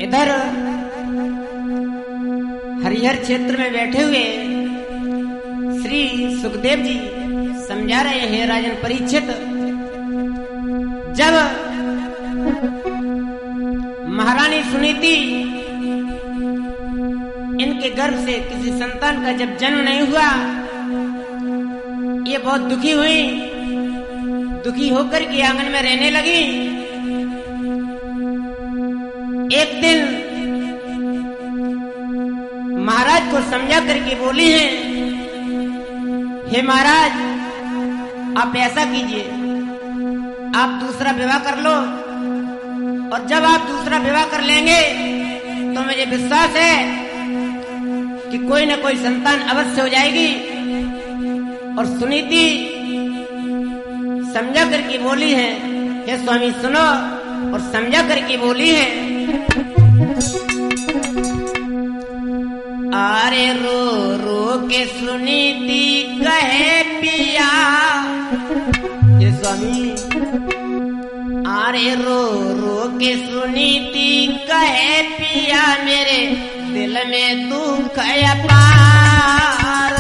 इधर हरिहर क्षेत्र में बैठे हुए श्री सुखदेव जी समझा रहे हैं राजन परीक्षित। जब महारानी सुनीति इनके गर्भ से किसी संतान का जब जन्म नहीं हुआ, ये बहुत दुखी हुई। दुखी होकर के आंगन में रहने लगी। एक दिन महाराज को समझा करके बोली है, हे महाराज आप ऐसा कीजिए, आप दूसरा विवाह कर लो, और जब आप दूसरा विवाह कर लेंगे तो मुझे विश्वास है कि कोई न कोई संतान अवश्य हो जाएगी। और सुनीति समझा करके बोली है, हे स्वामी सुनो, और समझा करके बोली है, अरे रो रो के सुनीति कहे पिया, हे स्वामी अरे रो रो के सुनीति कहे पिया, मेरे दिल में दुख अपार,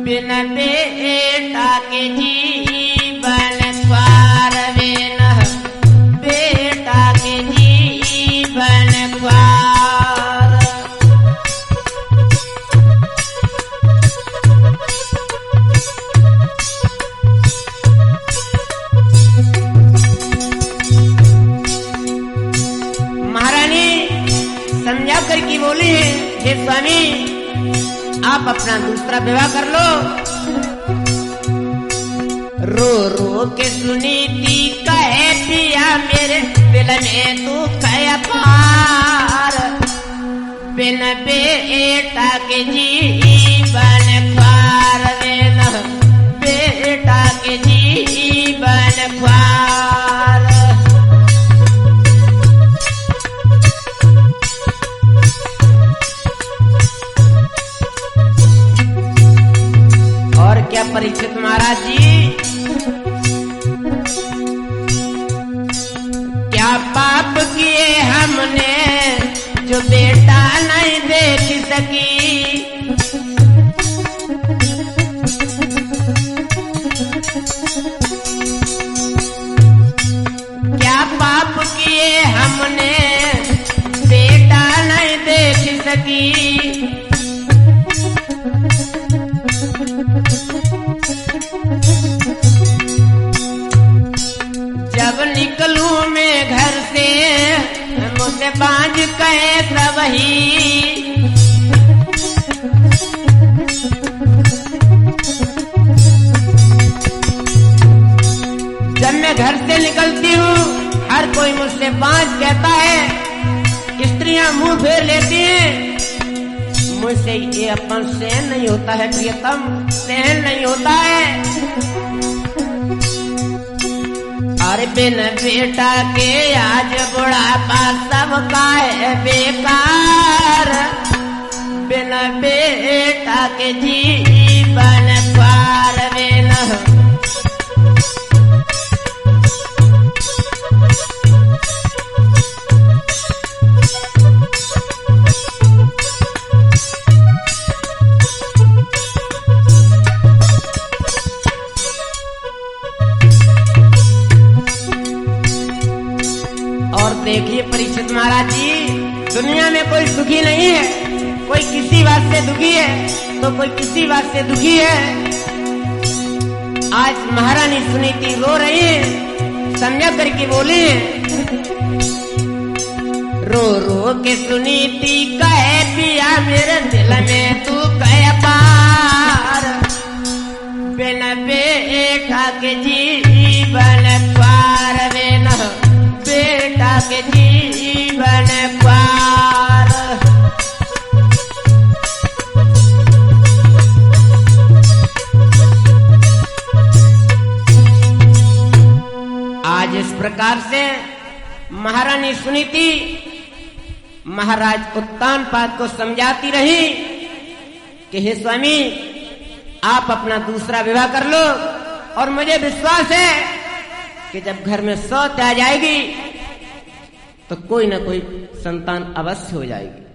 बिना बेटा के जीवन पार, बिना बेटा के जीवन पार। महारानी समझा करके बोली है, हे स्वामी आप अपना दूसरा विवाह कर लो। रो रो के सुनीति कहे पिया, मेरे दिल में दुख अपार, बिना बेटा के जीवन पार, बिना बेटा के जीवन पार। और क्या परीक्षित महाराज जी, क्या पाप किए हमने जो बेटा नहीं देख सकी, क्या पाप किए हमने बेटा नहीं देख सकी। जब निकलूं मैं घर से मुझसे बांझ कहे सब ही, जब मैं घर से निकलती हूँ हर कोई मुझसे बांझ कहता है। स्त्रियां मुंह फेर लेती हैं, मुझसे ये अपन सहन नहीं होता है प्रियतम, सहन नहीं होता है। अरे बिन बेटा के आज बुढ़ापा सबका है बेकार, बिन बेटा के जीवन पार, बिना देखिए परीक्षित महाराज जी, दुनिया में कोई सुखी नहीं है, कोई किसी बात से दुखी है तो कोई किसी बात से दुखी है। आज महारानी सुनीति रो रही है, समझा करके बोली है, रो रो के सुनीति कहे पिया, मेरे दिल में तू कहे पार, बिना बेटा के जीवन पार, बिना बेटा के जीवन पार। आज इस प्रकार से महारानी सुनीति महाराज उत्तानपाद को समझाती रही कि हे स्वामी आप अपना दूसरा विवाह कर लो, और मुझे विश्वास है कि जब घर में सौत आ जाएगी तो कोई ना कोई संतान अवश्य हो जाएगी।